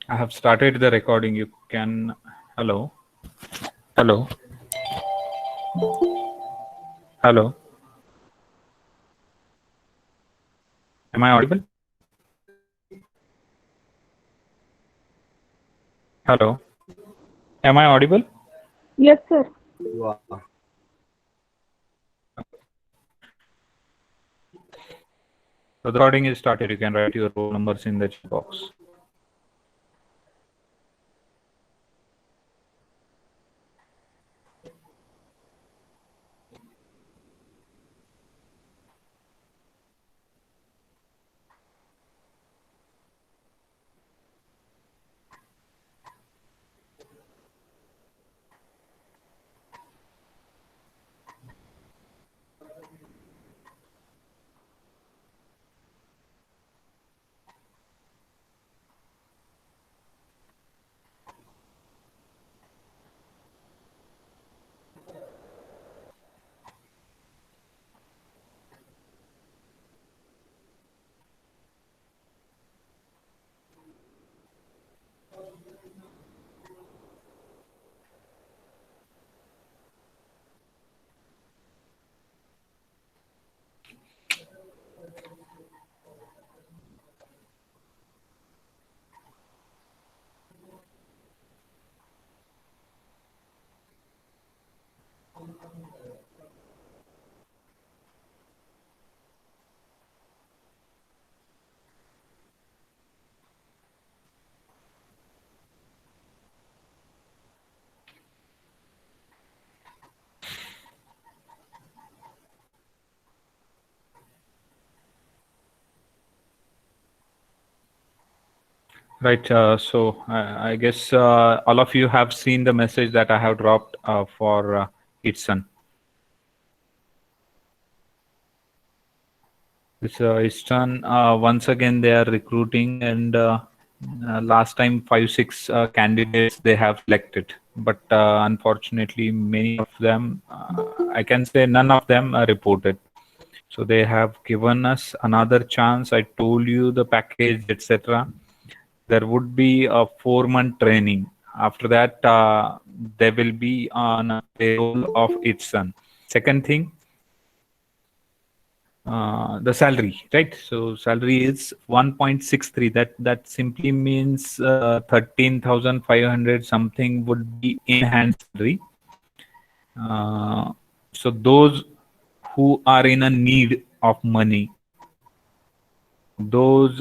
I have started the recording. You can. Hello. Hello. Hello. Am I audible? Hello. Am I audible? Yes, sir. Wow. So the recording is started. You can write your roll numbers in the chat box. Right. I guess all of you have seen the message that I have dropped for Itson. This Itson, once again they are recruiting, and last time 5-6 candidates they have selected, but unfortunately many of them, I can say none of them are reported. So they have given us another chance. I told you the package, etc. There would be a 4-month training. After that, they will be on a payroll of Itson. Second thing, the salary, right? So salary is 1.63. That simply means 13,500 something would be in hand salary. So those who are in a need of money, those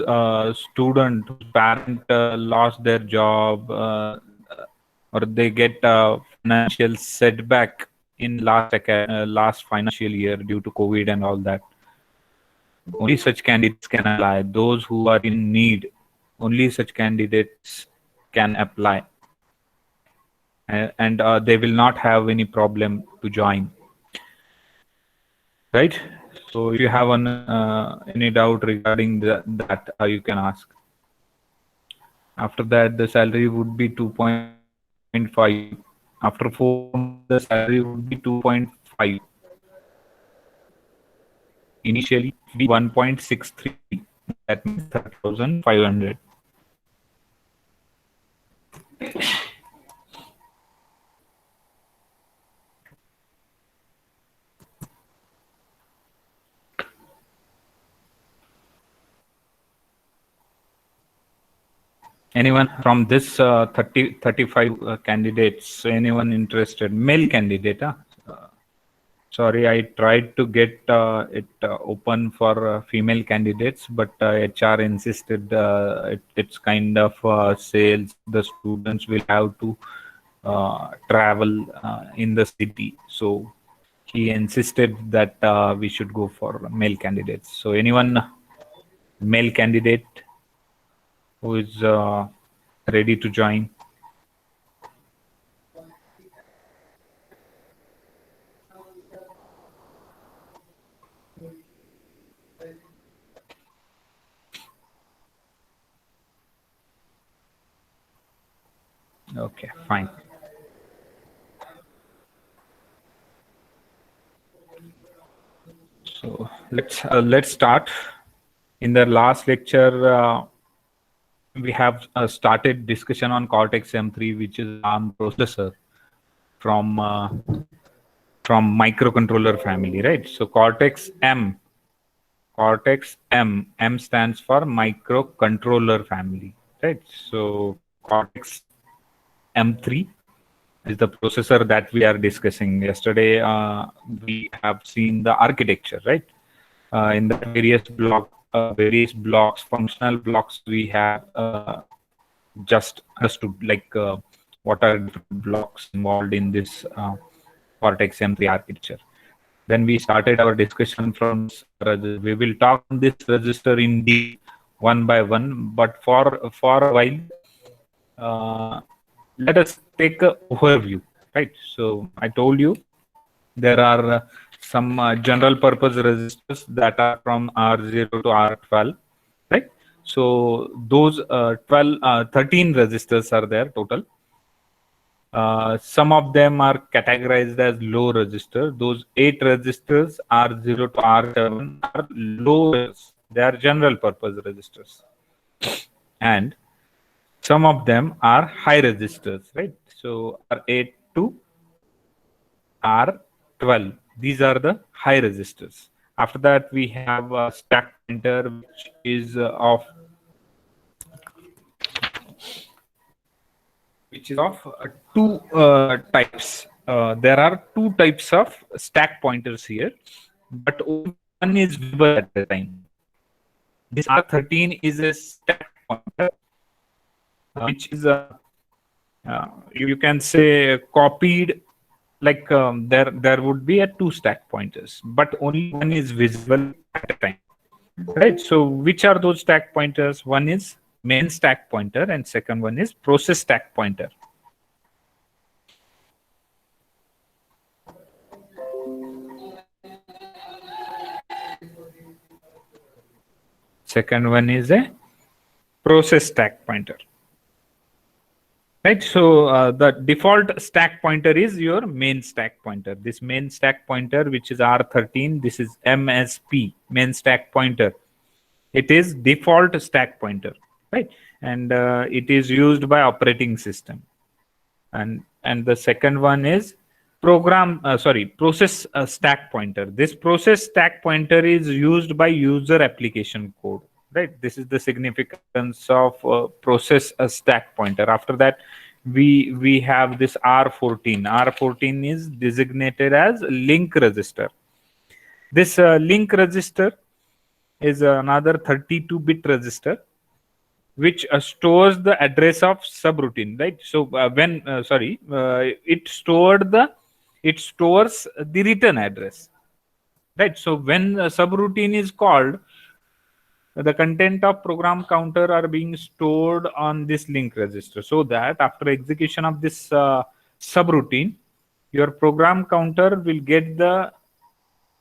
student whose parent lost their job, or they get a financial setback in last financial year due to COVID and all that, only such candidates can apply. Those who are in need, only such candidates can apply, and they will not have any problem to join. Right? So if you have any doubt regarding that, you can ask. After that, the salary would be 2.5. After 4 months, the salary would be 2.5. Initially, it will be 1.63. That means 30,500. Anyone from this 35 candidates, anyone interested? Male candidate, huh? Sorry, I tried to get it open for female candidates, but HR insisted it's kind of sales. The students will have to travel in the city. So he insisted that we should go for male candidates. So anyone male candidate who is ready to join? Okay, fine. So let's start. In the last lecture, we have started discussion on Cortex M3, which is ARM processor from microcontroller family, right? So Cortex M stands for microcontroller family, right? So Cortex M3 is the processor that we are discussing. Yesterday, we have seen the architecture, right? In the various blocks, functional blocks, we have just understood like what are different blocks involved in this Cortex M3 architecture. Then we started our discussion from this. We will talk on this register in deep one by one, but for a while, let us take a overview, right? So I told you there are some general purpose registers that are from R0 to R12, right? So those 13 registers are there total. Some of them are categorized as low register. Those 8 registers R0 to R7 are low registers. They are general purpose registers. And some of them are high registers, right? So R8 to R12. These are the high registers. After that, we have a stack pointer, which is of two types. There are two types of stack pointers here, but only one is visible at the time. This R13 is a stack pointer, which is you can say copied. Like there would be a two stack pointers, but only one is visible at a time, right? So which are those stack pointers? One is main stack pointer, and second one is process stack pointer. Second one is a process stack pointer. Right, so the default stack pointer is your main stack pointer. This main stack pointer, which is R13, this is MSP, main stack pointer. It is default stack pointer, right? And it is used by operating system. And the second one is process stack pointer. This process stack pointer is used by user application code, right? This is the significance of process stack pointer. After that, we have this R14. R14 is designated as link register. This link register is another 32-bit register which stores the address of subroutine, right? So it stores the return address, right? So when a subroutine is called, the content of program counter are being stored on this link register, so that after execution of this subroutine, your program counter will get the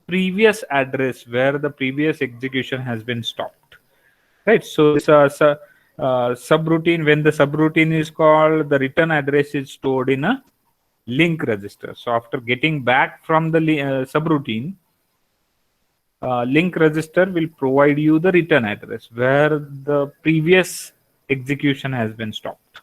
previous address where the previous execution has been stopped, right? So this subroutine, when the subroutine is called, the return address is stored in a link register. So after getting back from the subroutine, link register will provide you the return address where the previous execution has been stopped.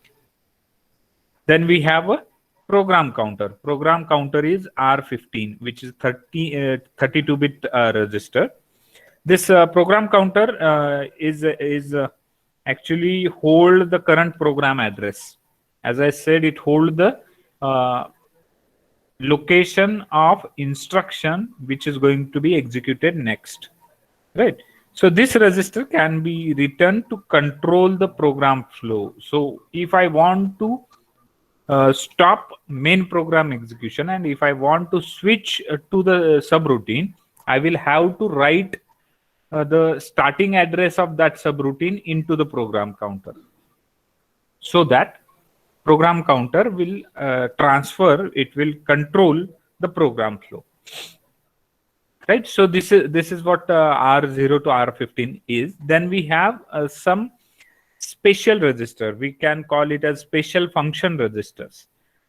Then we have a program counter. Program counter is R15, which is 32-bit register. This program counter is actually hold the current program address. As I said, it hold the location of instruction which is going to be executed next, right? So this register can be written to control the program flow. So if I want to stop main program execution, and if I want to switch to the subroutine, I will have to write the starting address of that subroutine into the program counter, so that program counter will it will control the program flow, right? So this is what R0 to R15 is. Then we have some special register. We can call it as special function registers,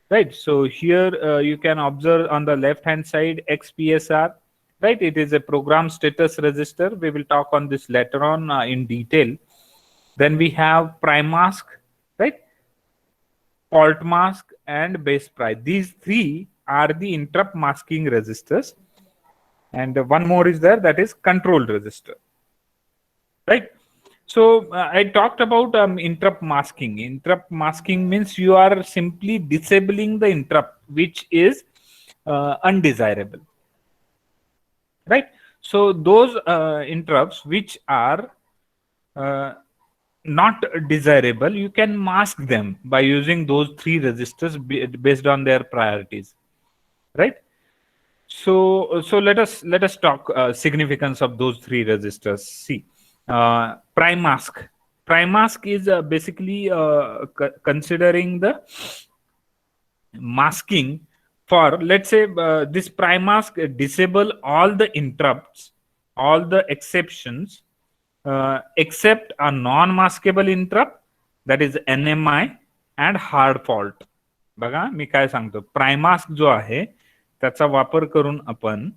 right? So here you can observe on the left hand side XPSR, right? It is a program status register. We will talk on this later on in detail. Then we have prime mask, right? Fault mask and base pry. These three are the interrupt masking resistors. And one more is there, that is control resistor, right? So I talked about interrupt masking. Interrupt masking means you are simply disabling the interrupt which is undesirable, right? So those interrupts which are uh, not desirable, you can mask them by using those three resistors based on their priorities, right? So let us talk significance of those three resistors. See, prime mask. Prime mask is basically considering the masking for, let's say, this prime mask disable all the interrupts, all the exceptions, except a non-maskable interrupt, that is NMI and hard fault. बघा मी काय सांगतो, प्रायमास्क जो आहे त्याचा वापर करून आपण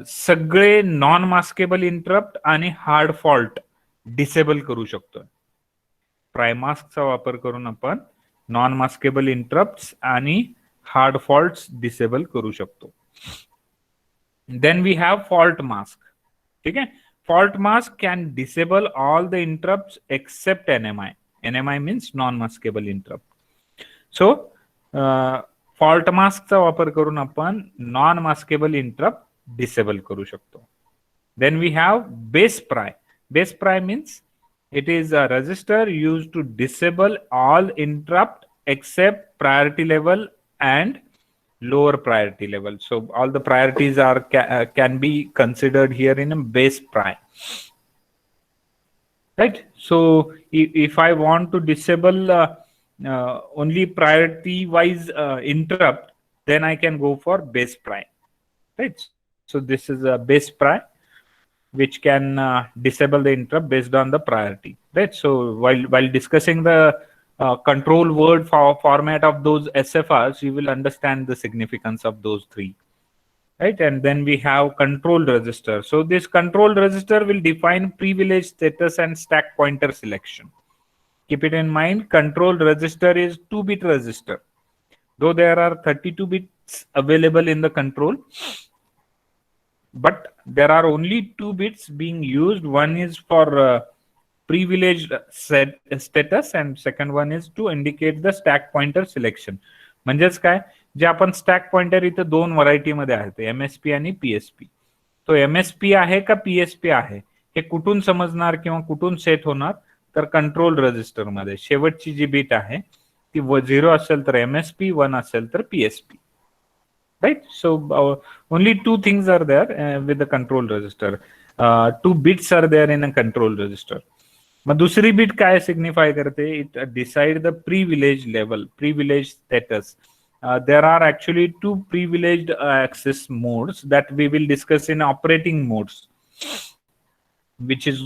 सगळे नॉन मास्केबल इंटरप्ट आणि हार्ड फॉल्ट डिसेबल करू शकतो. प्रायमास्कचा वापर करून आपण नॉन मास्केबल इंटरप्ट्स आणि हार्ड फॉल्ट्स डिसेबल करू शकतो. Then we have fault mask. ठीक आहे. Fault mask can disable all the interrupts except NMI. NMI means non-maskable interrupt. So, fault mask चा वापर करून आपण non-maskable interrupt disable करू शकतो. Then we have base pry. Base pry means it is a resistor used to disable all interrupt except priority level and lower priority level. So all the priorities are can be considered here in a base pry, right? So if I want to disable only priority wise interrupt, then I can go for base pry, right? So this is a base pry which can disable the interrupt based on the priority, right? So while discussing the control word format of those SFRs, you will understand the significance of those three, right? And then we have control register. So this control register will define privilege status and stack pointer selection. Keep it in mind, control register is 2-bit register. Though there are 32 bits available in the control, but there are only 2 bits being used. One is for privileged set status and second one is to indicate the stack pointer selection. म्हणजेच काय, जे आपण stack pointer इथे दोन variety मध्ये आहेत, MSP आणि PSP. तो MSP आहे का पीएसपी आहे हे कुठून समजणार किंवा कुठून सेट होणार, तर कंट्रोल रजिस्टर मध्ये शेवटची जी बीट आहे ती 0 असेल तर एमएसपी, 1 असेल तर PSP, right? So only two things are there with the control register. 2 bits are there in a control register. मग दुसरी बीट काय सिग्निफाय करते, it decide the privilege level, privilege status. There are actually 2 privileged access modes that we will discuss in operating modes, which is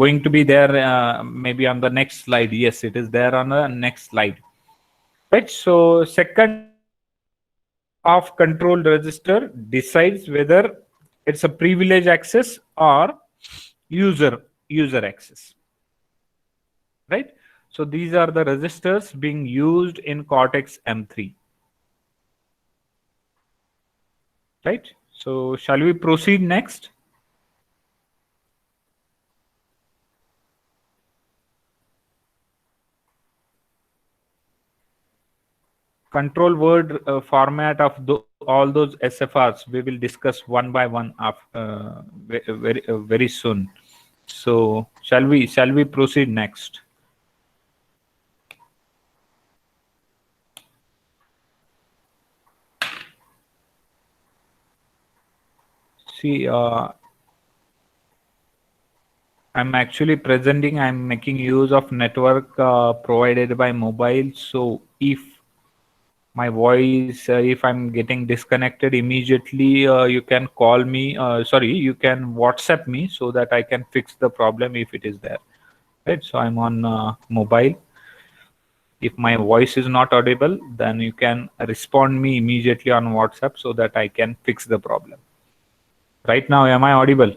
going to be there maybe on the next slide. Yes, it is there on the next slide, right? So second of control register decides whether it's a privilege access or user access, right? So these are the registers being used in Cortex M3, right? So shall we proceed next? Control word format of all those SFRs we will discuss one by one very soon. So shall we proceed next? See, I'm actually presenting, I'm making use of network provided by mobile. So if my voice, if I'm getting disconnected immediately, you can call me, you can WhatsApp me so that I can fix the problem if it is there, right? So I'm on mobile. If my voice is not audible, then you can respond me immediately on WhatsApp so that I can fix the problem. Right now, am I audible?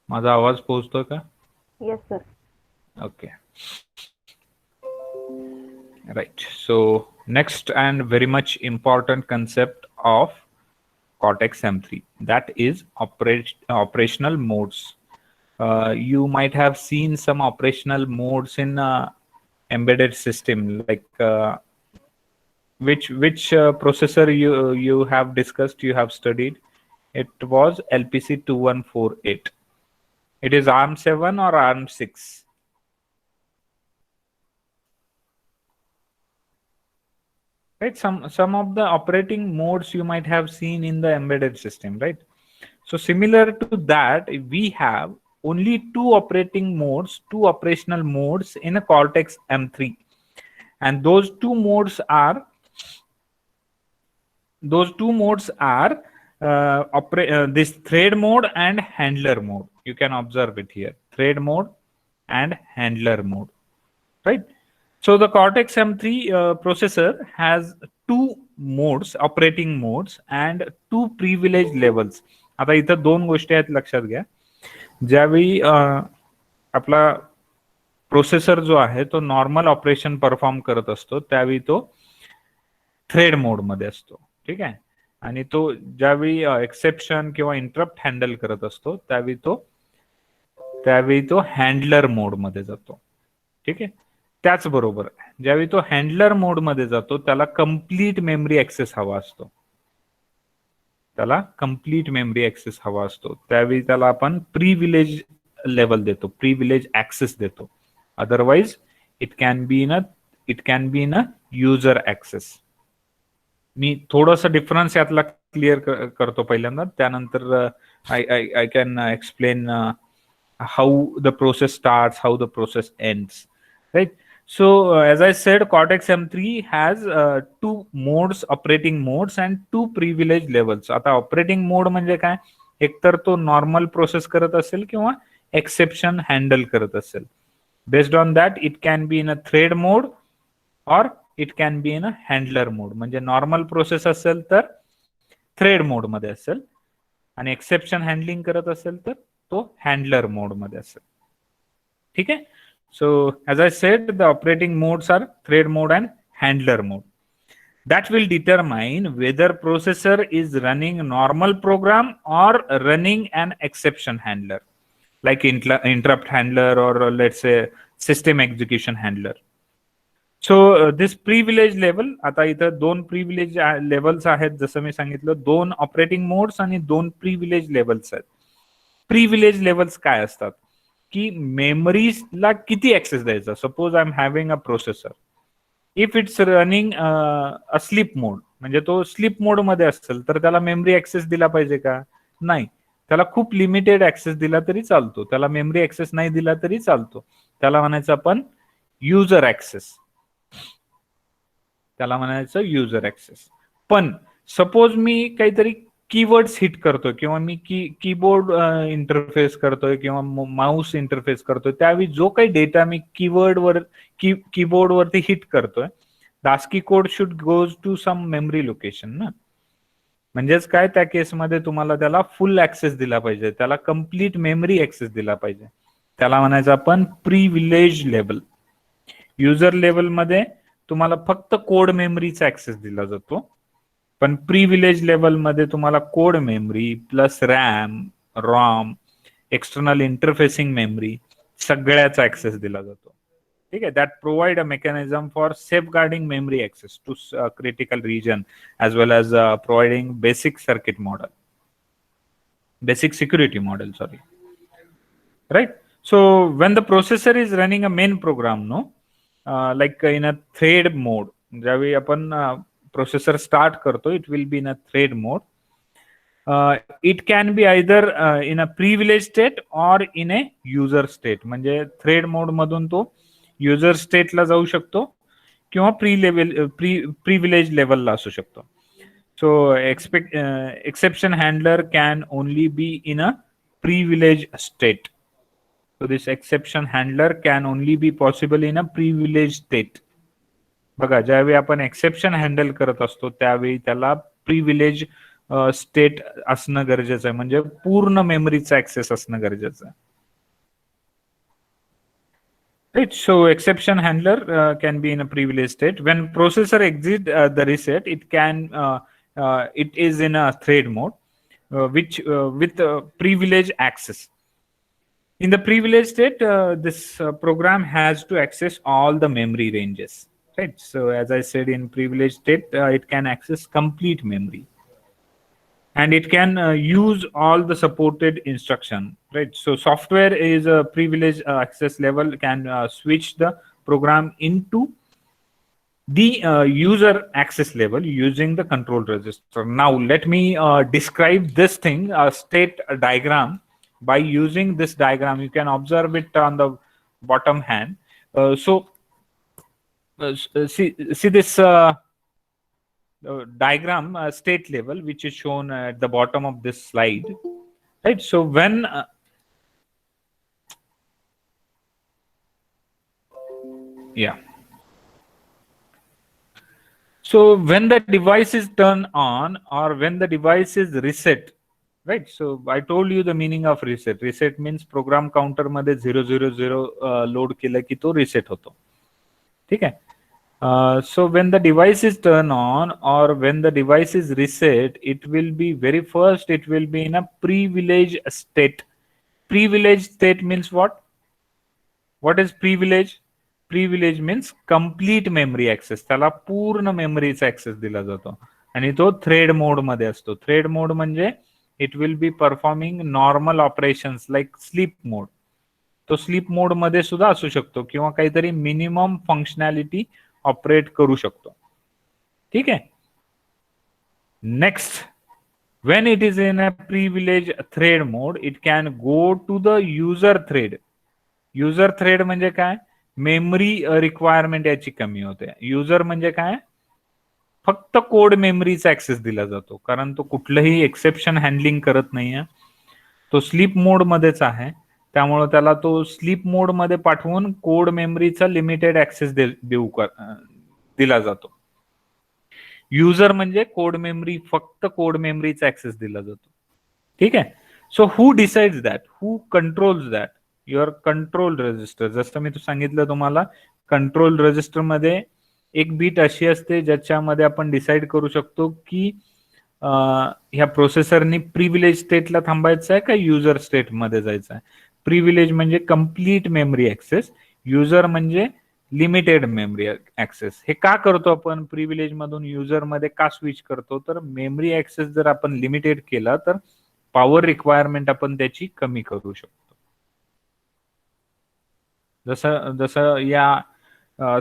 माझा आवाज पोहोचतोय का? Yes, sir. Okay. Right. So next and very much important concept of Cortex M3, that is operational modes. You might have seen some operational modes in embedded system, like which processor you have discussed, you have studied. It was LPC 2148. It is ARM7 or ARM6. Right, some of the operating modes you might have seen in the embedded system, right? So similar to that, we have only two operating modes, two operational modes in a Cortex M3, and those two modes are this thread mode and handler mode. You can observe it here, thread mode and handler mode, right? So the Cortex M3 processor has two modes, operating modes, and two privilege levels. आता इथं दोन गोष्टी आहेत लक्षात घ्या. ज्यावेळी आपला processor जो आहे तो नॉर्मल ऑपरेशन परफॉर्म करत असतो त्यावेळी तो थ्रेड मोड मध्ये असतो, ठीक आहे. आणि तो ज्यावेळी एक्सेप्शन किंवा इंटरप्ट हँडल करत असतो त्यावेळी तो हँडलर मोड मध्ये जातो, ठीक आहे. त्याचबरोबर ज्यावेळी तो हँडलर मोड मध्ये जातो त्याला कंप्लीट मेमरी ऍक्सेस हवा असतो. त्यावेळी त्याला आपण प्रिव्हिलेज लेवल देतो, प्रिव्हिलेज ऍक्सेस देतो. Otherwise it can be in a user access. मी थोडंसं डिफरन्स यातला क्लिअर करतो पहिल्यांदा, त्यानंतर I can explain how the process starts, how the process ends, right. So as I said, Cortex M3 has two modes, operating modes and two privilege levels. आता operating mode म्हणजे काय, एकतर तो normal process करत असेल किंवा exception handle करत असेल. Based on that it can be in a thread mode और it can be in a handler mode. म्हणजे नॉर्मल प्रोसेस असेल तर थ्रेड मोड मध्ये असेल आणि एक्सेप्शन हँडलिंग करत असेल तर तो हँडलर मोड मध्ये असेल, ठीक आहे. So as I said, the operating modes are thread mode and handler mode. That will determine whether processor is running normal program or running an exception handler, like interrupt handler or let's say system execution handler. So this privilege level, आता इथं दोन privilege levels आहेत, जसं मी सांगितलं दोन operating modes आणि दोन प्रिव्हिलेज लेवल्स आहेत. प्रिव्हिलेज लेवल्स काय असतात की मेमरीला किती ऍक्सेस द्यायचा. Suppose I am having a processor, if it's running a slip mode, म्हणजे तो स्लीप मोड मध्ये असेल तर त्याला मेमरी ऍक्सेस दिला पाहिजे का? नाही. त्याला खूप लिमिटेड ऍक्सेस दिला तरी चालतो, त्याला मेमरी ऍक्सेस नाही दिला तरी चालतो. त्याला म्हणायचं आपण युजर ऍक्सेस, युजर ऍक्सेस. पण सपोज मी काहीतरी कीवर्ड्स हिट करतोय किंवा मी कीबोर्ड इंटरफेस करतोय किंवा माऊस इंटरफेस करतोय, त्यावेळी जो काही डेटा मी कीबोर्ड वरती हिट करतोय, the ASCII code should goes to some memory location ना. म्हणजेच काय, त्या केसमध्ये तुम्हाला त्याला फुल ऍक्सेस दिला पाहिजे, त्याला कंप्लीट मेमरी ऍक्सेस दिला पाहिजे. त्याला म्हणायचं आपण प्रिव्हिलेज लेवल. युजर लेवल मध्ये तुम्हाला फक्त कोड मेमरीचा ऍक्सेस दिला जातो, पण प्रिव्हिलेज लेवल मध्ये तुम्हाला code memory plus ROM, external interfacing memory सगळ्याचा ऍक्सेस दिला जातो, ठीक आहे. That provide a mechanism for safeguarding memory access to critical region as well as providing basic security model, sorry, right. So when the processor is running a main program, no, like in a thread mode, ज्यावेळी आपण processor start करतो, it will be in a thread mode. It can B either in a privilege state और इन ए user state. म्हणजे thread mode मधून तो user स्टेटला जाऊ शकतो किंवा प्रिव्हिलेज लेवलला असू शकतो. So exception handler can only be in a privilege state. So this exception handler can only be possible in a privileged state. बघा, ज्यावेळी आपण एक्सेप्शन हँडल करत असतो त्यावेळी त्याला प्रिव्हिलेज स्टेट असणं गरजेचं आहे, म्हणजे पूर्ण मेमरीचा ऍक्सेस असणं गरजेचं आहे. Right. So exception handler can be in a privileged state. When processor exit the reset, it is in a thread mode, which with privilege access. In the privileged state, this program has to access all the memory ranges. Right. So as I said, in privileged state, it can access complete memory, and it can use all the supported instruction. Right. So software is a privileged access level, can switch the program into the user access level using the control register. Now let me describe this thing, a state diagram. By using this diagram, you can observe it on the bottom hand. See this diagram, state level, which is shown at the bottom of this slide. Right. So when yeah. So when the device is turned on or when the device is reset, right? So I told you the meaning of reset. Reset means program counter मध्ये 000 load केलं की तो reset होतो. ठीक आहे. So when the device is turned on or when the device is reset, it will be very first, it will be in a privileged state. Privileged state means what? What is privilege? Privilege means complete memory access. त्याला पूर्ण मेमरीचा access दिला जातो आणि तो thread mode मध्ये असतो. Thread mode म्हणजे it will be performing normal operations like sleep mode. तो स्लीप मोड मध्ये सुद्धा असू शकतो किंवा काहीतरी मिनिमम फंक्शनॅलिटी ऑपरेट करू शकतो. ठीक आहे. Next, when it is in a privilege thread mode, it can go to the user thread. User thread म्हणजे काय? मेमरी रिक्वायरमेंट याची कमी होते. युजर म्हणजे काय? फक्त कोड मेमरीचा ऍक्सेस दिला जातो, कारण तो कुठलंही एक्सेप्शन हँडलिंग करत नाहीये. तो स्लीप मोड मध्येच आहे, त्यामुळे त्याला तो स्लीप मोड मध्ये पाठवून कोड मेमरीचा लिमिटेड ऍक्सेस दिला जातो. युजर म्हणजे कोड मेमरी, फक्त कोड मेमरीचा ऍक्सेस दिला जातो. ठीक आहे. So who decides that? Who controls that? Your control register. जसं मी सांगितलं तुम्हाला, कंट्रोल रजिस्टर मध्ये एक बीट अशी असते ज्याच्यामध्ये आपण डिसाइड करू शकतो की ह्या प्रोसेसरनी प्रिव्हिलेज स्टेटला थांबायचं आहे का युजर स्टेट मध्ये जायचं आहे. प्रिव्हिलेज म्हणजे कंप्लीट मेमरी ऍक्सेस, युजर म्हणजे लिमिटेड मेमरी ऍक्सेस. हे का करतो आपण? प्रिव्हिलेज मधून युजर मध्ये का स्विच करतो? तर मेमरी ऍक्सेस जर आपण लिमिटेड केला तर पॉवर रिक्वायरमेंट आपण त्याची कमी करू शकतो. जसं जसं या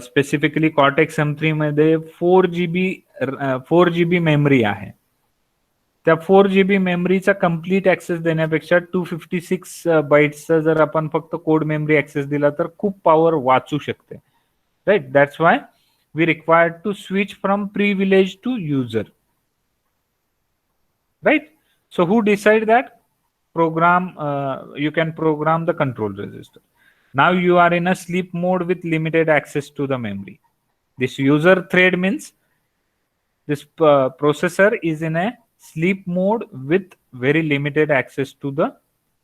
स्पेसिफिकली कॉर्टेक्स M3 मध्ये 4 GB मेमरी आहे. त्या 4 GB मेमरीचा कंप्लीट ऍक्सेस देण्यापेक्षा 256 बाईट्सचा जर आपण फक्त कोड मेमरी ऍक्सेस दिला तर खूप पॉवर वाचू शकते. Right. That's why we required to switch from privilege to user. Right. So who decide that? Program, you can program the control register. Now you are in a sleep mode with limited access to the memory. This user thread means this processor is in a sleep mode with very limited access to the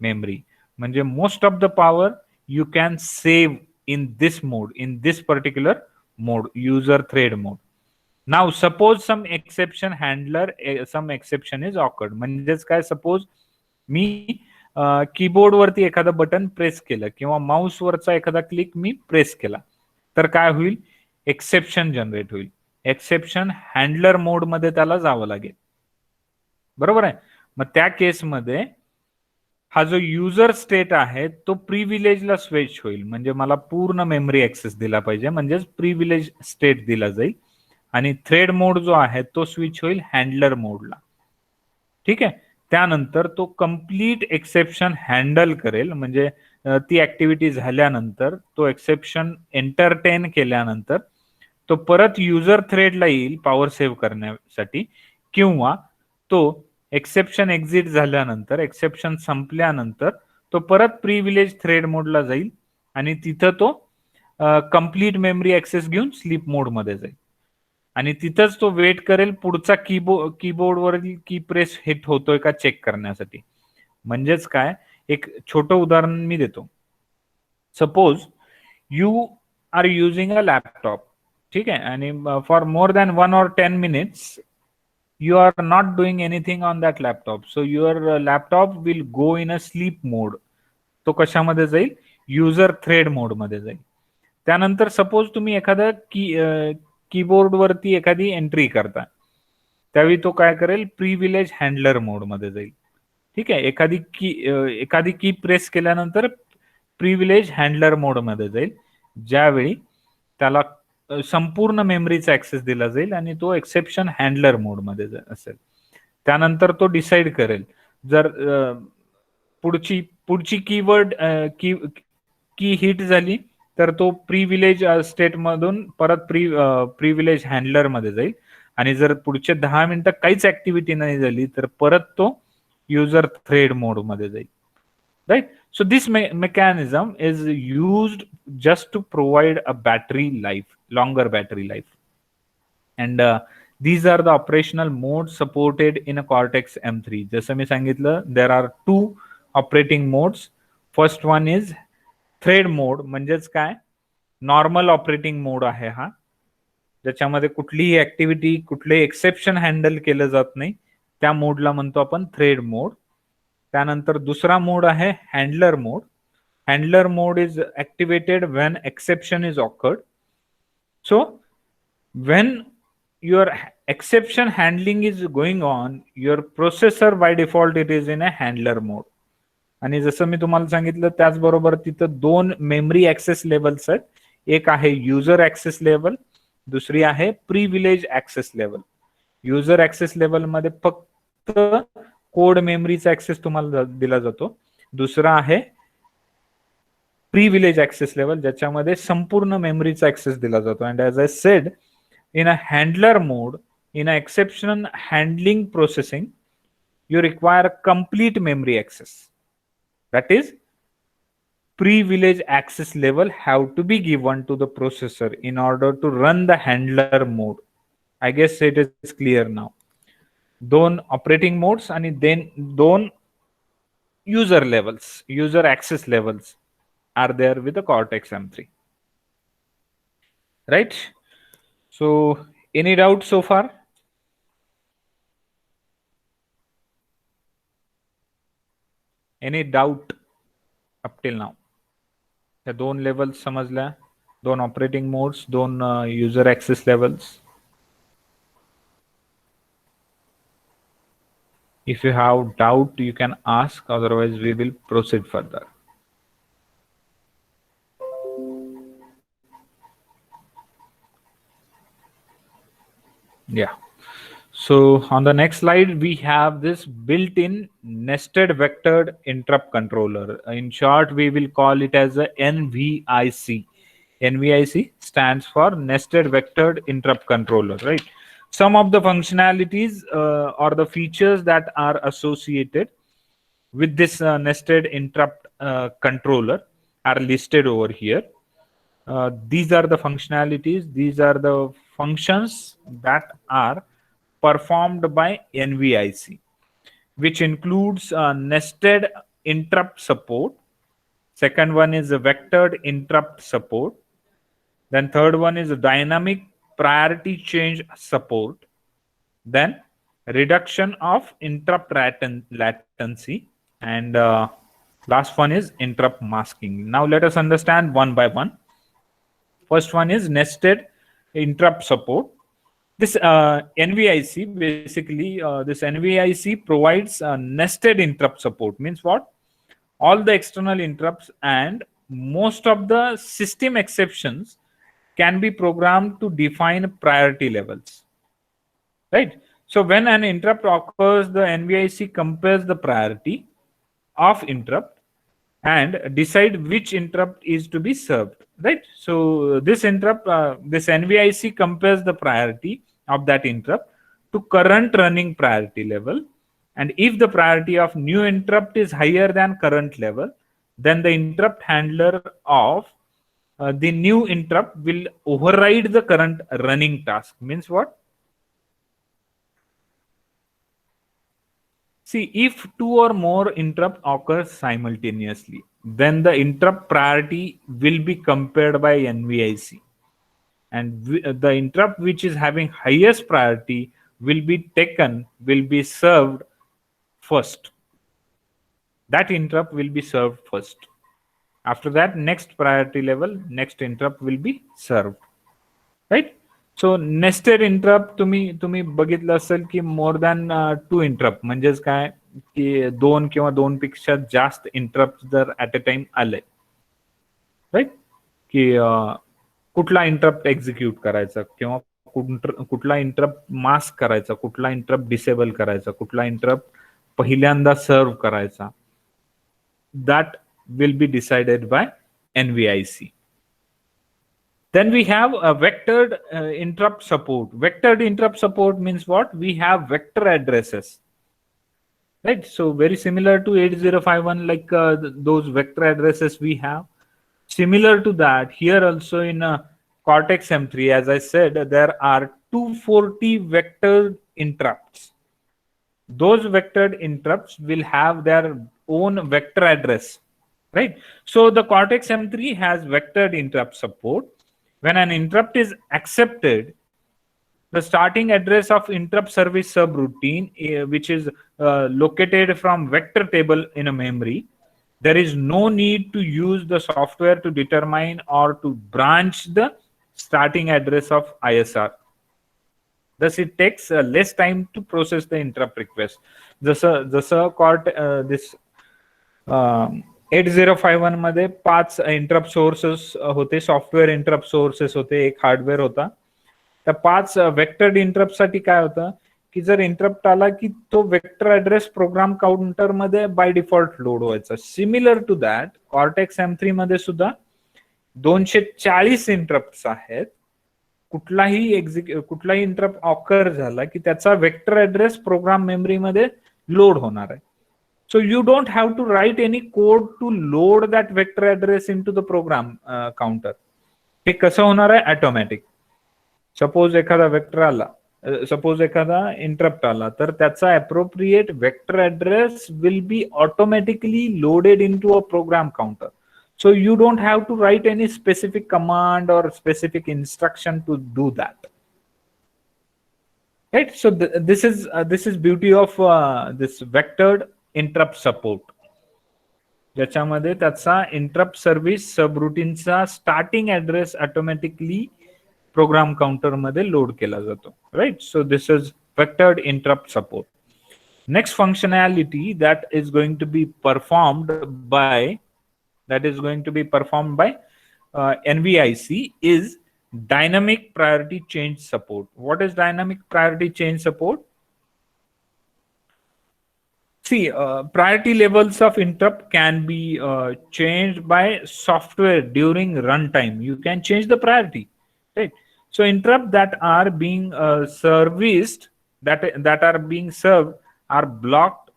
memory. म्हणजे most of the power you can save in this mode, in this particular mode, user thread mode. Now suppose some exception handler, some exception is occurred. म्हणजेच काय? Suppose मी keyboard वरती एखादं button press केलं किंवा mouse वरचा एखादा click मी press केला तर काय होईल? एक्सेप्शन जनरेट होईल. एक्सेप्शन हँडलर मोड मध्ये त्याला जावं लागेल. बरोबर आहे. मग त्या केसमध्ये हा जो युजर स्टेट आहे तो प्रिव्हिलेजला स्विच होईल. म्हणजे मला पूर्ण मेमरी ऍक्सेस दिला पाहिजे, म्हणजेच प्रिव्हिलेज स्टेट दिला जाईल. आणि थ्रेड मोड जो आहे तो स्विच होईल हँडलर मोडला. ठीक आहे. त्यानंतर तो कम्प्लीट एक्सेप्शन हँडल करेल. म्हणजे ती ऍक्टिव्हिटी झाल्यानंतर, तो एक्सेप्शन एंटरटेन केल्यानंतर तो परत युजर थ्रेडला येईल पॉवर सेव्ह करण्यासाठी, किंवा तो एक्सेप्शन एक्झिट झाल्यानंतर, एक्सेप्शन संपल्यानंतर तो परत प्रिव्हिलेज थ्रेड मोडला जाईल आणि तिथं तो कम्प्लीट मेमरी ऍक्सेस घेऊन स्लीप मोड मध्ये जाईल. आणि तिथंच तो वेट करेल पुढचा कीबोर्डवरील की प्रेस हिट होतोय का चेक करण्यासाठी. म्हणजेच काय, एक छोटं उदाहरण मी देतो. Suppose you are using a laptop, ठीक आहे, आणि for more than 1 or 10 minutes you are not doing anything on that laptop, so your laptop will go in a sleep mode. तो कशामध्ये जाईल, युजर थ्रेड मोड मध्ये जाईल. त्यानंतर suppose तुम्ही एखादा कीबोर्ड वरती एखादी एंट्री करता, त्यावेळी तो काय करेल, प्रिव्हिलेज हँडलर मोड मध्ये जाईल. ठीक आहे, एखादी की प्रेस केल्यानंतर प्रिव्हिलेज हँडलर मोड मध्ये जाईल, ज्यावेळी त्याला संपूर्ण मेमरीचा ऍक्सेस दिला जाईल आणि तो एक्सेप्शन हँडलर मोड मध्ये असेल. त्यानंतर तो डिसाइड करेल, जर पुढची पुढची कीवर्ड की हिट झाली तर तो प्रिव्हिलेज स्टेट मधून परत प्रिव्हिलेज हँडलर मध्ये जाईल, आणि जर पुढचे 10 मिनिटं काहीच ऍक्टिव्हिटी नाही झाली तर परत तो युजर थ्रेड मोड मध्ये जाईल. Right. So this mechanism is used just to provide a battery life, longer battery life. And these are the operational modes supported in a Cortex M3. जसं मी सांगितलं, there are two operating modes. First one is thread mode, म्हणजेच काय, normal operating mode आहे हा, ज्याच्यामध्ये कुठलीही activity, कुठलेही एक्सेप्शन हँडल केलं जात नाही, त्या मोडला म्हणतो आपण थ्रेड मोड. त्यानंतर दुसरा मोड आहे handler mode. Handler mode is activated when exception is awkward. So when your exception handling is going on, your processor by default it is in a handler mode. आणि जसं मी तुम्हाला सांगितलं त्याचबरोबर तिथं दोन मेमरी ऍक्सेस लेवल्स आहेत. एक आहे युजर ऍक्सेस लेवल, दुसरी आहे privilege access level. User access level मध्ये फक्त कोड मेमरीचा ऍक्सेस तुम्हाला दिला जातो. दुसरा आहे प्रिव्हिलेज ऍक्सेस लेवल, ज्याच्यामध्ये संपूर्ण मेमरीचा ऍक्सेस दिला जातो. And as I said, in a handler mode, in a exception handling processing, you require complete memory access. That is, privilege access level have to be given to the processor in order to run the handler mode. I guess it is clear now. दोन operating modes आणि then दोन user levels, user access levels are there with the Cortex M3. Right? So, any doubt so far? Any doubt up till now? या दोन levels समजल्या, दोन operating modes, दोन user access levels. If you have doubt, you can ask, otherwise we will proceed further. Yeah. So on the next slide, we have this built-in nested vectored interrupt controller. In short, we will call it as a NVIC. NVIC stands for nested vectored interrupt controller, right? Some of the functionalities or the features that are associated with this nested interrupt controller are listed over here. These are the functionalities, these are the functions that are performed by NVIC, which includes nested interrupt support. Second one is a vectored interrupt support. Then third one is a dynamic priority change support. Then reduction of interrupt latency. And last one is interrupt masking. Now let us understand one by one. First one is nested interrupt support. This NVIC, basically, this NVIC provides nested interrupt support. Means what? All the external interrupts and most of the system exceptions can be programmed to define priority levels. Right? So when an interrupt occurs, the NVIC compares the priority of interrupt and decide which interrupt is to be served. Right? So this interrupt, this NVIC compares the priority of that interrupt to current running priority level, and if the priority of new interrupt is higher than current level, then the interrupt handler of the new interrupt will override the current running task. Means what? See, if two or more interrupt occurs simultaneously, then the interrupt priority will be compared by NVIC, and the interrupt which is having highest priority will be served first. That interrupt will be served first. After that, next priority level, next interrupt will be served. Right? So nested interrupt तुम्ही बघितलं असेल की more than to interrupt म्हणजेच काय की दोन किंवा दोन पेक्षा जास्त इंटरप्ट जर ऍट अ टाइम आले, राईट, की कुठला इंटरप्ट एक्झिक्यूट करायचा किंवा कुठला इंटरप्ट मास्क करायचा, कुठला इंटरप्ट डिसेबल करायचा, कुठला इंटरप्ट पहिल्यांदा सर्व्ह करायचा, that will be decided by NVIC. Then we have a vectored interrupt support. Vectored interrupt support means what? We have vector addresses, right? So very similar to 8051, like those vector addresses we have. Similar to that, here also in Cortex M3, as I said, there are 240 vectored interrupts. Those vectored interrupts will have their own vector address, right? So the Cortex M3 has vectored interrupt support. When an interrupt is accepted, the starting address of interrupt service subroutine, which is located from vector table in a memory, there is no need to use the software to determine or to branch the starting address of ISR. Thus, it takes less time to process the interrupt request. This 8051 मध्ये 5 interrupt sources होते, software interrupt sources होते, एक hardware होता. त्या 5 vectored interrupt साठी काय होतं की जर इंटरप्ट आला की तो वेक्टर ऍड्रेस प्रोग्राम काउंटर मध्ये बाय डिफॉल्ट लोड व्हायचा. Similar to that cortex M3 मध्ये सुद्धा 240 इंटरप्ट आहेत. कुठलाही इंटरप्ट ऑकर झाला की त्याचा वेक्टर ऍड्रेस प्रोग्राम मेमरी मध्ये लोड होणार आहे. So you don't have to write any code to load that vector address into the program counter. हे कसं होणार आहे? ऑटोमॅटिक. सपोज एखादा वेक्टर आला, सपोज एखादा इंटरप्ट आला, तर त्याचा appropriate vector address will be automatically loaded into a program counter. So you don't have to write any specific command or specific instruction to do that. Right? So this is beauty of this vectored interrupt support, ज्याच्यामध्ये त्याचा interrupt service सबरूटीनचा starting address automatically program counter मध्ये load केला जातो. Right? So this is vectored interrupt support. Next functionality that is going to be performed by NVIC is dynamic priority change support. What is dynamic priority change support? See, priority levels of interrupt can be changed by software during runtime. You can change the priority, right? So interrupt that are being serviced, that are being served, are blocked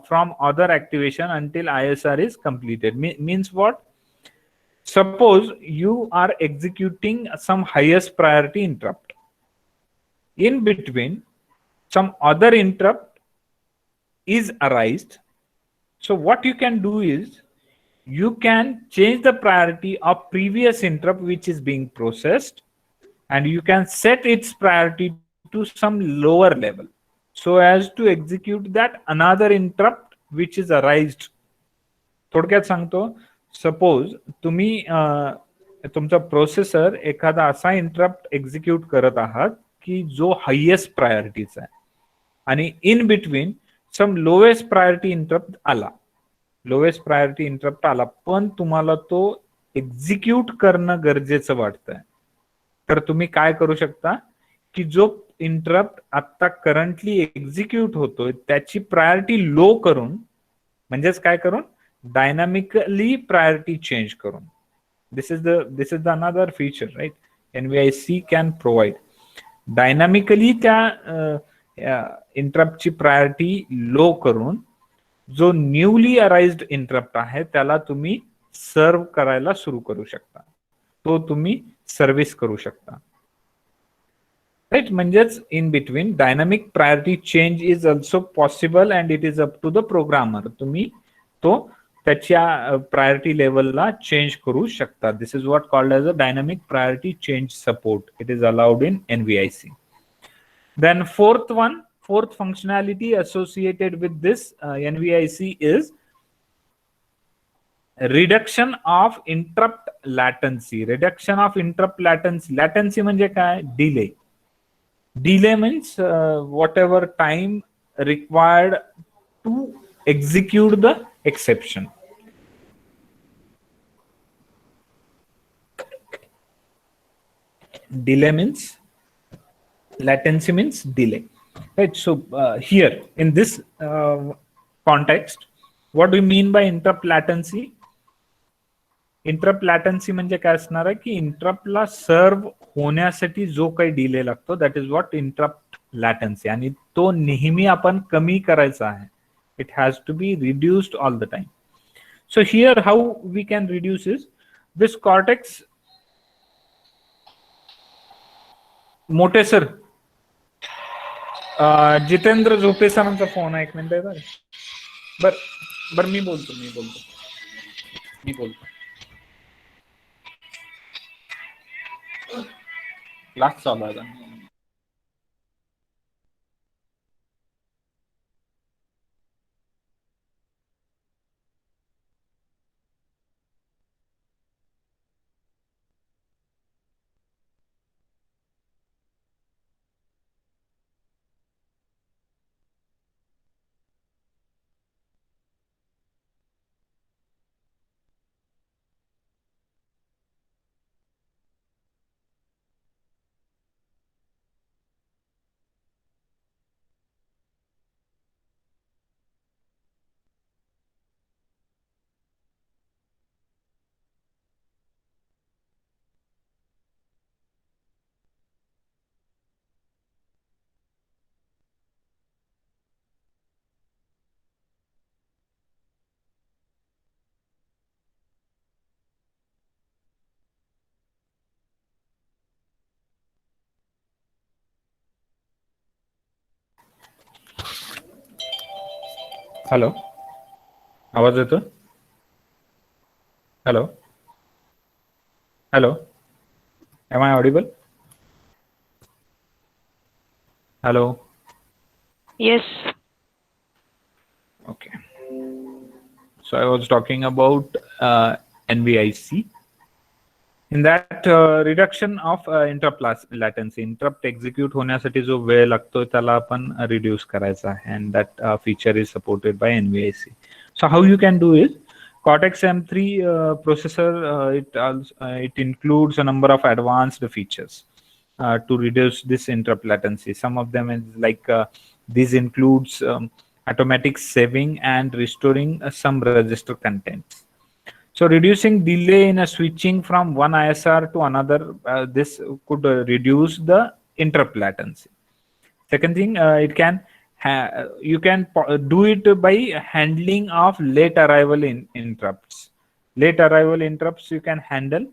from other activation until ISR is completed. Means what? Suppose you are executing some highest priority interrupt. In between, some other interrupt is arised. So what you can do is you can change the priority of previous interrupt which is being processed, and you can set its priority to some lower level so as to execute that another interrupt which is arised. थोडक्यात सांगतो, suppose तुम्ही तुमचा processor एखादा असा interrupt execute करत आहात की जो हायेस्ट प्रायोरिटीचा आहे, आणि in between some lowest priority interrupt आला, पण तुम्हाला तो एक्झिक्यूट करणं गरजेचं वाटतंय. तर तुम्ही काय करू शकता की जो इंटरप्ट आता करंटली एक्झिक्यूट होतोय त्याची प्रायोरिटी लो करून, म्हणजेच काय करून, डायनामिकली प्रायोरिटी चेंज करून. This is the another feature, right? NVIC can provide dynamically त्या इंटरप्टची प्रायोरिटी लो करून जो न्यूली अराइज्ड इंटरप्ट आहे त्याला तुम्ही सर्व्ह करायला सुरू करू शकता. तो तुम्ही सर्व्हिस करू शकता. राईट, म्हणजेच in between dynamic priority change is also possible and it is up to the programmer. तुम्ही तो त्याच्या प्रायोरिटी लेवलला चेंज करू शकता. This is what called as a dynamic priority change support. It is allowed in NVIC. Then fourth functionality associated with this NVIC is reduction of interrupt latency. Reduction of interrupt latency. Latency म्हणजे काय? Delay. Delay means whatever time required to execute the exception. Delay means, latency means delay, right? So here in this context, what do you mean by interrupt latency? Interrupt latency म्हणजे काय असणार आहे की इंटरप्टला सर्व होण्यासाठी जो काही डिले लागतो that is what interrupt latency. आणि तो नेहमी आपण कमी करायचा आहे. It has to be reduced all the time. So here how we can reduce is this cortex. मोठे सर, जितेंद्र झोपे सरांचा फोन आहे, एक मिनिट आहे बर. बर मी बोलतो. क्लास चालू आहे. हॅलो, आवाज येतो? Hello, am I audible? Hello. Yes. Okay. So I was talking about NVIC. In that reduction of interrupt latency, interrupt execute होण्यासाठी जो वेळ लागतो त्याला आपण reduce करायचा आहे, and that feature is supported by NVIC. So how you can do it? Cortex M3 processor, it includes a number of advanced features to reduce this interrupt latency. Some of them is like these includes automatic saving and restoring some register contents. So reducing delay in a switching from one ISR to another, this could reduce the interrupt latency. Second thing, you can do it by handling of late arrival interrupts. Late arrival interrupts you can handle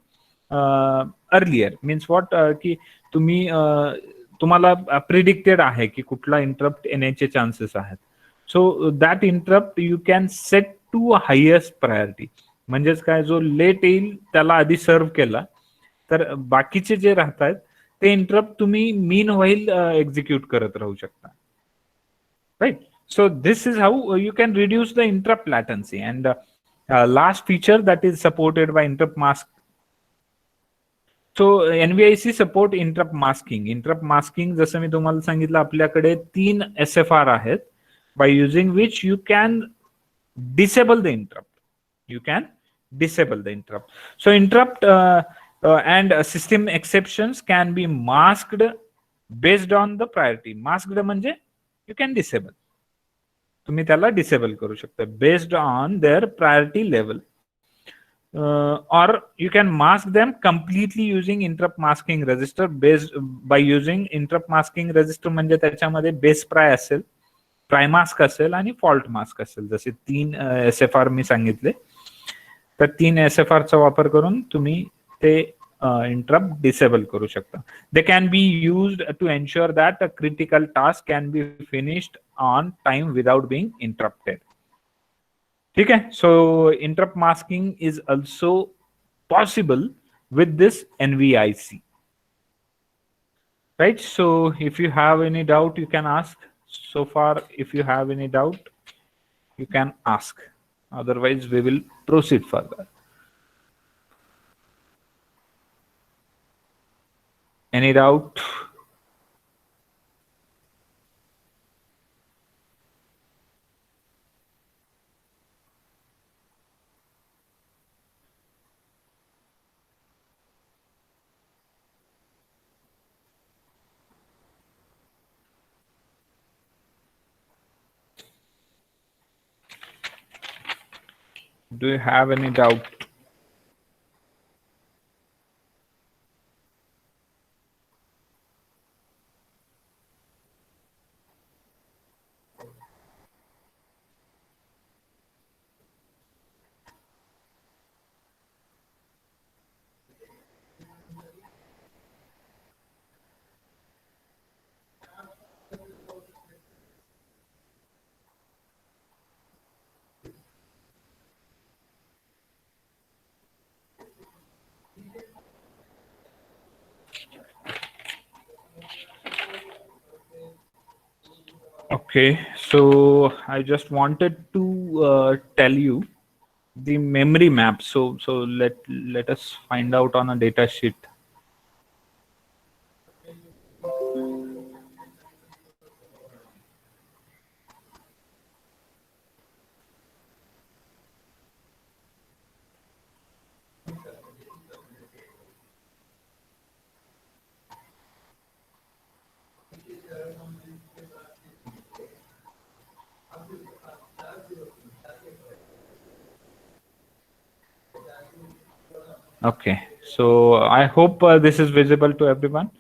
earlier. Means what? की तुम्हाला predicted आहे की कुठला interrupt येण्याचे chances आहेत. So that interrupt you can set to highest priority. म्हणजेच काय, जो लेट येईल त्याला आधी सर्व्ह केला, तर बाकीचे जे राहतात ते इंटरप्ट तुम्ही मीन व्हाईल एक्झिक्यूट करत राहू शकता. Right. So this is how you can reduce the interrupt latency. And last feature that is supported by interrupt mask. So NVIC support interrupt masking. Interrupt masking जसं मी तुम्हाला सांगितलं, आपल्याकडे 3 SFR आहेत, by using which you can disable the interrupt. You can disable the interrupt. So interrupt and system exceptions can be masked based on the priority. Masked म्हणजे you can disable. तुम्ही त्याला disable करू शकता based on their priority level. or you can mask them completely using interrupt masking register based by using interrupt masking register. म्हणजे त्याच्यामध्ये base प्राय असेल, प्राय मास्क असेल आणि फॉल्ट मास्क असेल. जसे 3 SFR मी सांगितले, तर 3 SFR चा वापर करून तुम्ही ते इंटरप्ट डिसेबल करू शकता. They can be used to ensure that a critical task can be finished on time without being interrupted. ठीक है. So interrupt masking is also possible with this NVIC. Right. So if you have any doubt, you can ask. So far, if you have any doubt, you can ask. Otherwise, we will proceed further. Any doubt? Do you have any doubt? Okay, so I just wanted to tell you the memory map. So let us find out on a data sheet. Okay, so I hope this is visible to everyone.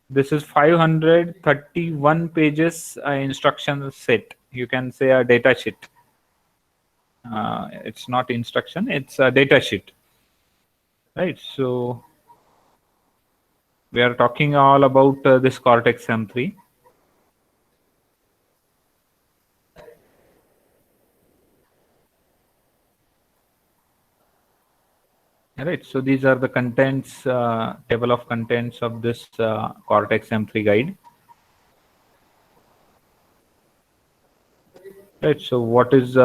This is 531 pages instruction set. You can say a data sheet. It's not instruction, it's a data sheet. Right, so we are talking all about this Cortex M3. Right, so these are the contents, table of contents of this Cortex M3 guide. Right, so what is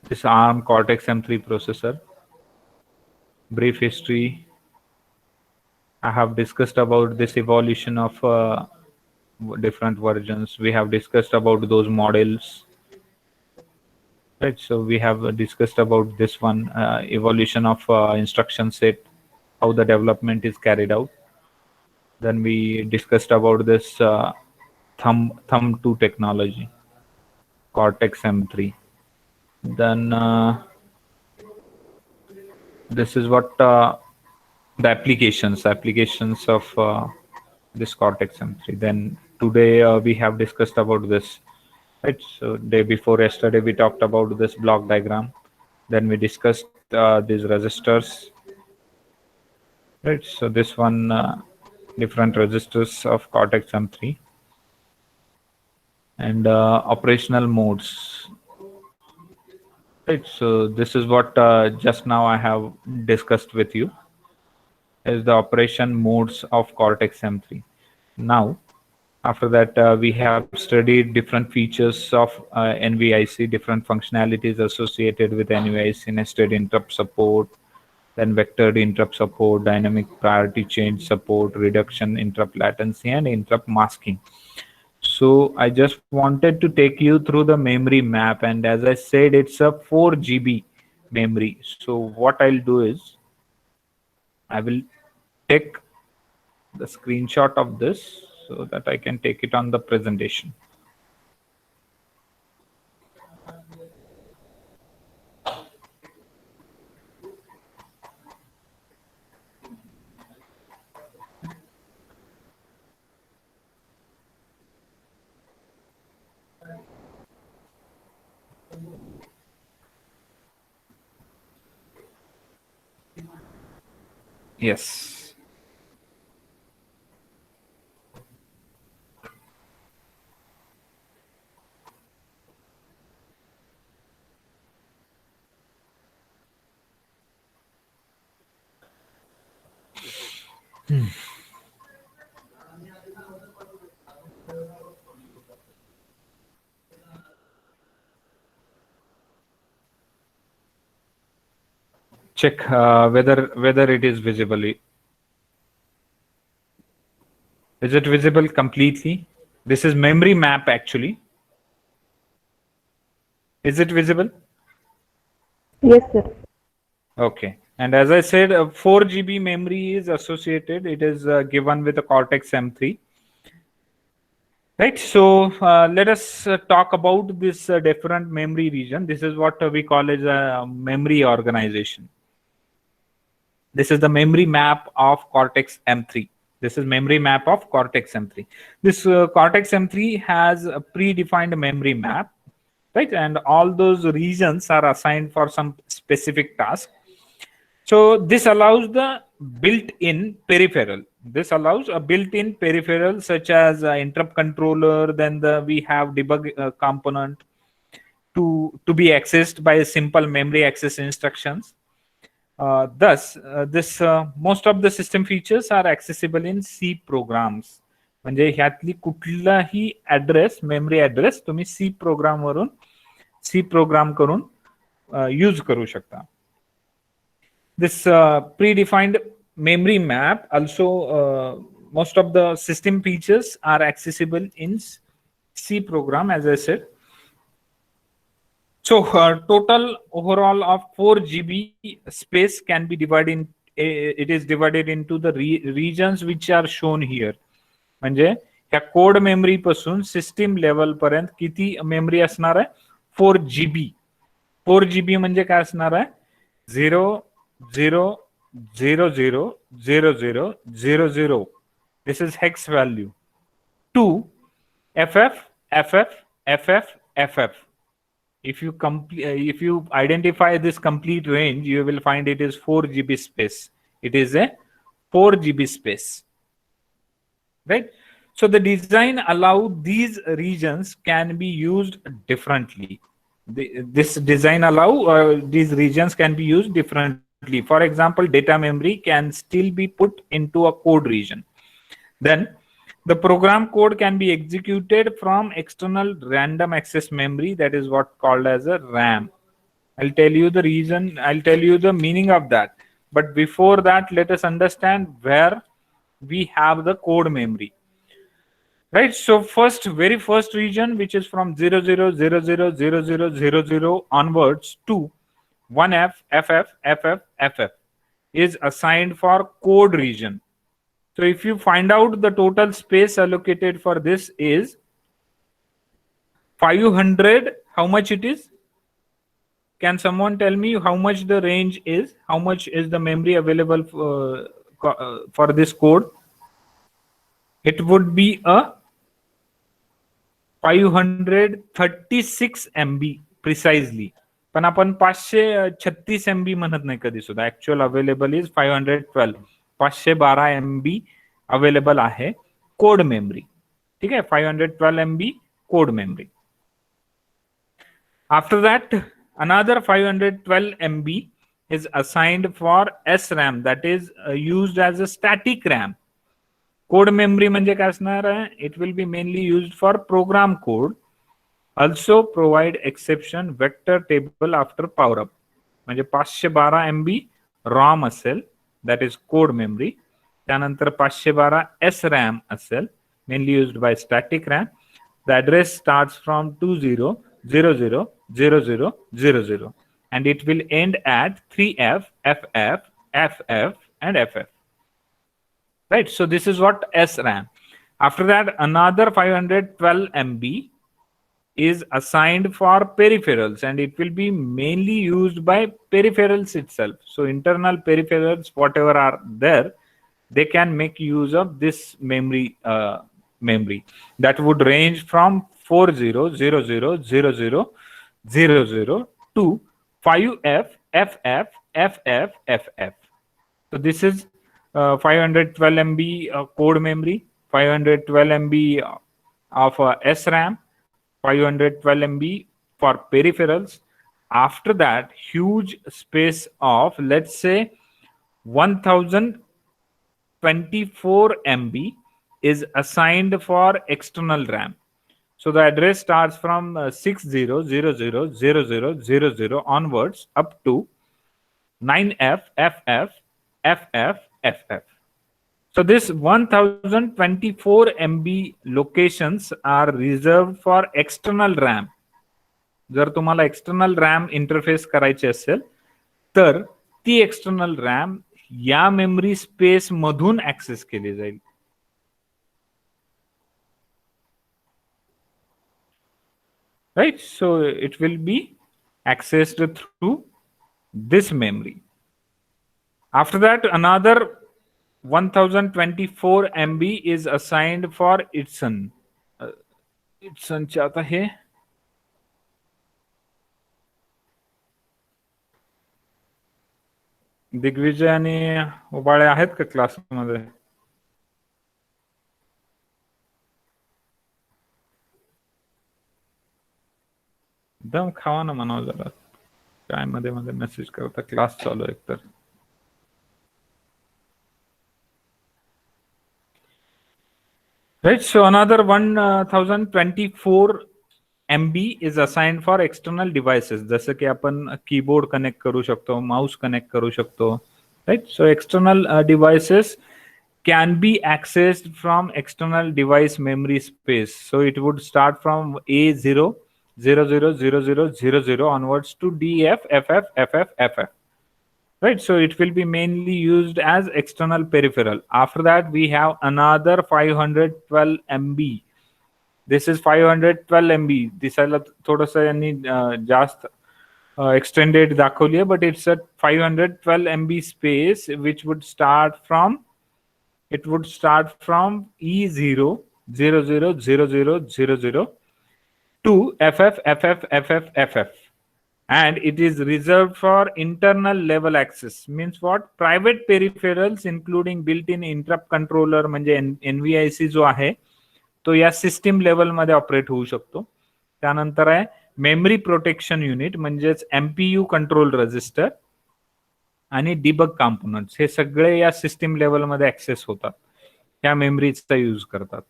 this ARM Cortex M3 processor? Brief history. I have discussed about this evolution of different versions. We have discussed about those models. Right, so we have discussed about this one, evolution of instruction set, how the development is carried out. Then we discussed about this thumb 2 technology, Cortex M3. Then this is what the applications of this Cortex M3. Then today we have discussed about this. Right. So day before yesterday we talked about this block diagram. Then we discussed these registers. Right. So this one, different registers of Cortex M3 and operational modes. Right. So this is what just now I have discussed with you is the operation modes of Cortex M3. Now, after that, we have studied different features of NVIC, different functionalities associated with NVIC, nested interrupt support, then vectored interrupt support, dynamic priority change support, reduction interrupt latency, and interrupt masking. So I just wanted to take you through the memory map, and as I said, it's a 4 GB memory. So what I'll do is I will take the screenshot of this so that I can take it on the presentation. Yes. Check whether it is visible. Is it visible completely? This is memory map actually. Is it visible? Yes, sir. Okay. And as I said, 4 GB memory is associated. It is given with the Cortex M3. Right. So let us talk about this different memory region. This is what we call as a memory organization. This is the memory map of Cortex M3. This is memory map of Cortex M3. This Cortex M3 has a predefined memory map, right? And all those regions are assigned for some specific task. So this allows the built-in peripheral. This allows a built-in peripheral such as interrupt controller. Then we have debug component to be accessed by simple memory access instructions. Thus, most of the system features are accessible in C programs. म्हणजे ह्यातली कुठलाही address memory address तुम्ही C program करून use करू शकता. This predefined memory map also most of the system features are accessible in C program, as I said. So total overall of 4 GB space can be divided in. It is divided into the regions which are shown here. म्हणजे ह्या code memory पासून system level पर्यंत किती memory असणार आहे 4 GB. 4 GB म्हणजे काय असणार आहे 0 0 0 0 0 0 0 0. This is hex value. 2 FF FF FF FF. If you identify this complete range, you will find it is 4 GB space. It is a 4 GB space, right? So the design allow these regions can be used differently. This design allow these regions can be used differently. For example, data memory can still be put into a code region. Then the program code can be executed from external random access memory, that is what called as a RAM. I'll tell you the reason, I'll tell you the meaning of that. But before that, let us understand where we have the code memory. Right, so very first region, which is from 00 00 00 00 onwards to 1F FF FF FF is assigned for code region. So if you find out the total space allocated for this is 500, how much it is? Can someone tell me how much the range is? How much is the memory available for this code? It would be a 536 MB precisely. पण आपण 536 MB म्हणत नाही कधी सुद्धा. Actual available is 512. 512 MB available आहे code memory. ठीक आहे, 512 MB code memory. After that, another 512 MB is assigned for SRAM, that is used as a static RAM. Code memory म्हणजे काय असणार आहे? It will be mainly used for program code. Also provide exception vector table after power up. म्हणजे 512 MB ROM असेल, that is code memory. त्यानंतर 512 SRAM असेल, mainly used by static RAM. The address starts from 20 00 00 00 and it will end at 3F FF FF and FF. Right, so this is what SRAM. After that, another 512 MB is assigned for peripherals, and it will be mainly used by peripherals itself. So internal peripherals, whatever are there, they can make use of this memory that would range from 40 00 00 00 to 5F FF FF FF. So this is 512 MB code memory, 512 MB of SRAM, 512 MB for peripherals. After that, huge space of, let's say, 1024 MB is assigned for external RAM. So the address starts from 60000000 onwards up to 9FFFFFF. So this 1024 MB locations are reserved for external RAM. जर तुम्हाला external RAM interface करायची असेल तर ती external RAM या memory space मधून access केली जाईल. Right, so it will be accessed through this memory. After that, another 1024 MB is assigned for ITSN. ITSN चे आता हे दिग्विजय आणि उबाळे आहेत का क्लासमध्ये? दम खावा ना म्हणावं जरा, काय मध्ये मध्ये मेसेज करता, क्लास चालू एक तर. Right, so another 1024 MB is assigned for external devices. जसं की आपण कीबोर्ड कनेक्ट करू शकतो, माउस कनेक्ट करू शकतो. Right, so external devices can be accessed from external device memory space. So it would start from A0 000000 onwards to DFFFFFF. Right, so it will be mainly used as external peripheral. After that, we have another 512 MB. This is 512 MB. दिसायला थोडंसं यांनी जास्त extended दाखवली आहे, but it's a 512 MB space which would start from E0 000000 to FFFFFFF. And it is reserved for internal level access. Means what? Private peripherals including built-in interrupt controller म्हणजे NVIC जो आहे तो या सिस्टीम लेवल मध्ये operate होऊ शकतो. त्यानंतर आहे मेमरी प्रोटेक्शन युनिट म्हणजेच MPU कंट्रोल रजिस्टर आणि डिबग कॉम्पोनंट्स, हे सगळे या सिस्टीम लेवल मध्ये ऍक्सेस होतात, ह्या मेमरीचा यूज करतात.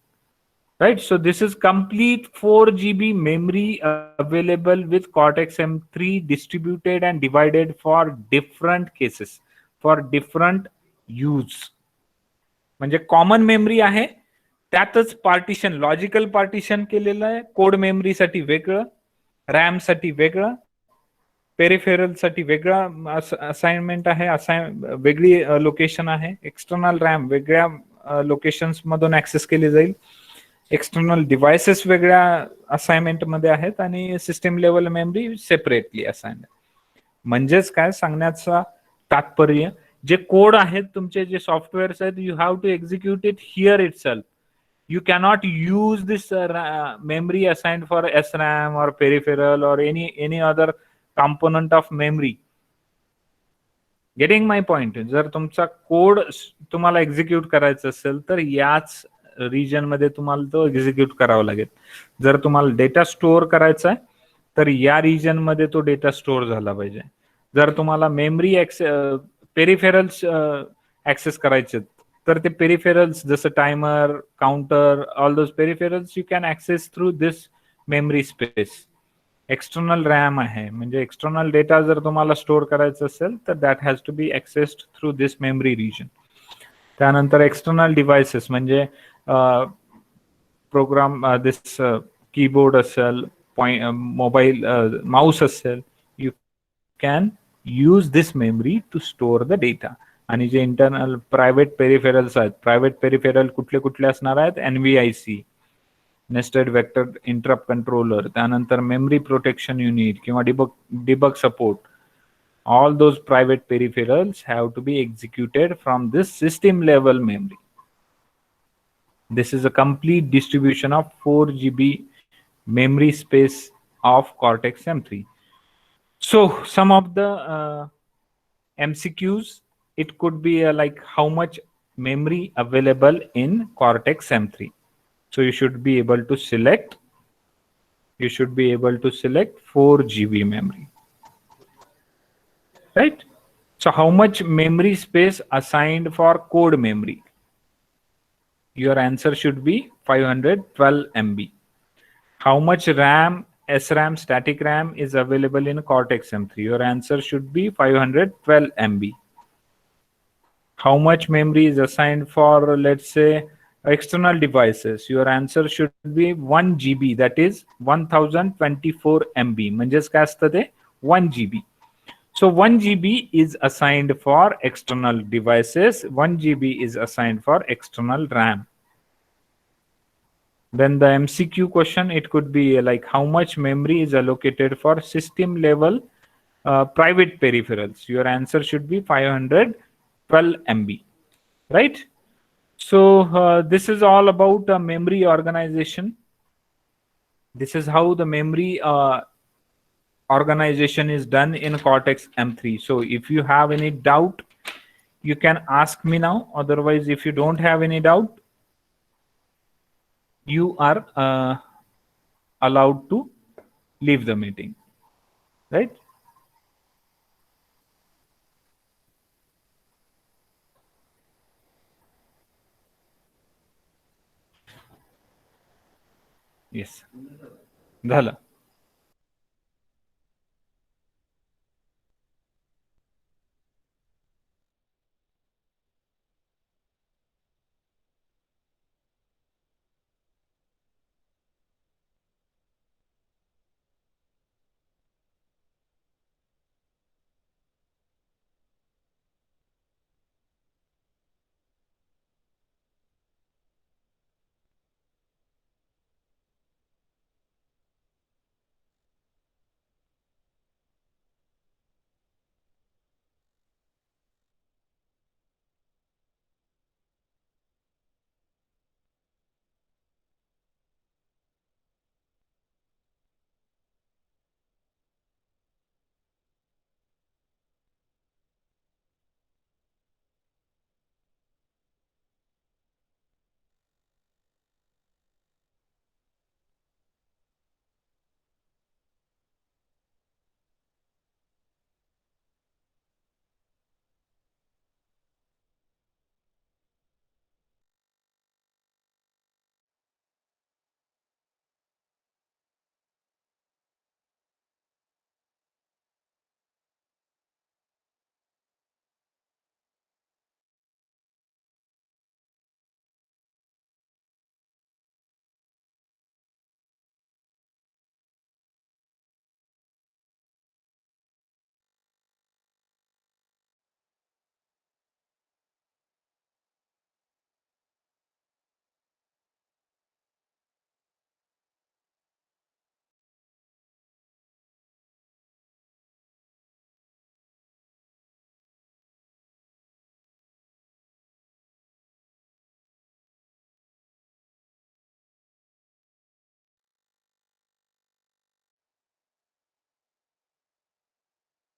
Right, so this is complete 4 GB memory available with Cortex M3 distributed and divided for different cases, for different use. म्हणजे कॉमन मेमरी आहे, त्यातच पार्टिशन, लॉजिकल पार्टिशन केलेलं आहे. कोड मेमरी साठी वेगळं, रॅम साठी वेगळं, पेरिफेरल साठी वेगळं असाइनमेंट आहे, वेगळी लोकेशन आहे. एक्सटर्नल रॅम वेगळ्या लोकेशन्स मधून ऍक्सेस केली जाईल. एक्सटर्नल डिव्हायसेस वेगळ्या असाइनमेंट मध्ये आहेत आणि system level memory separately assign. म्हणजेच काय सांगण्याचा तात्पर्य, जे कोड आहेत तुमचे, जे सॉफ्टवेअर्स आहेत, you have to execute it here itself. You cannot use this memory assigned for SRAM or peripheral or any other component of memory. Getting my point? जर तुमचा कोड तुम्हाला एक्झिक्यूट करायचा असेल तर याच रिजन मध्ये तुम्हाला तो एक्झिक्यूट करावा लागेल. जर तुम्हाला डेटा स्टोअर करायचा आहे तर या रिजन मध्ये तो डेटा स्टोअर झाला पाहिजे. जर तुम्हाला मेमरी पेरिफेरल्स ऍक्सेस करायचे तर ते पेरिफेरल्स जसं timer, counter, all those peripherals you can access through this memory space. External RAM आहे म्हणजे एक्सटर्नल डेटा जर तुम्हाला स्टोअर करायचं असेल तर that has to be accessed through this memory region. त्यानंतर एक्सटर्नल डिव्हायसेस म्हणजे प्रोग्राम, दिस कीबोर्ड असेल, मोबाईल माउस असेल, you can use this memory to store the data. आणि जे इंटरनल प्रायव्हेट पेरिफेरल्स आहेत, प्रायव्हेट पेरिफेरल कुठले कुठले असणार आहेत? NVIC, nested vector interrupt controller, त्यानंतर मेमरी प्रोटेक्शन युनिट किंवा debug support. All those private peripherals have to be executed from this system level memory. This is a complete distribution of 4 GB memory space of Cortex M3. So some of the MCQs, it could be like how much memory available in Cortex M3. So you should be able to select 4 GB memory, right? So how much memory space assigned for code memory? Your answer should be 512 MB. How much RAM, SRAM, static RAM is available in Cortex M3? Your answer should be 512 MB. How much memory is assigned for, let's say, external devices? Your answer should be 1 GB, that is 1024 MB. म्हणजेच काय असतं ते 1 GB. So 1 GB is assigned for external devices. 1 GB is assigned for external RAM. Then the MCQ question, it could be like how much memory is allocated for system level private peripherals? Your answer should be 512 MB, right? So this is all about memory organization. This is how the memory organization is done in Cortex M3. So if you have any doubt, you can ask me now. Otherwise, if you don't have any doubt, you are allowed to leave the meeting, right? Yes. झालं.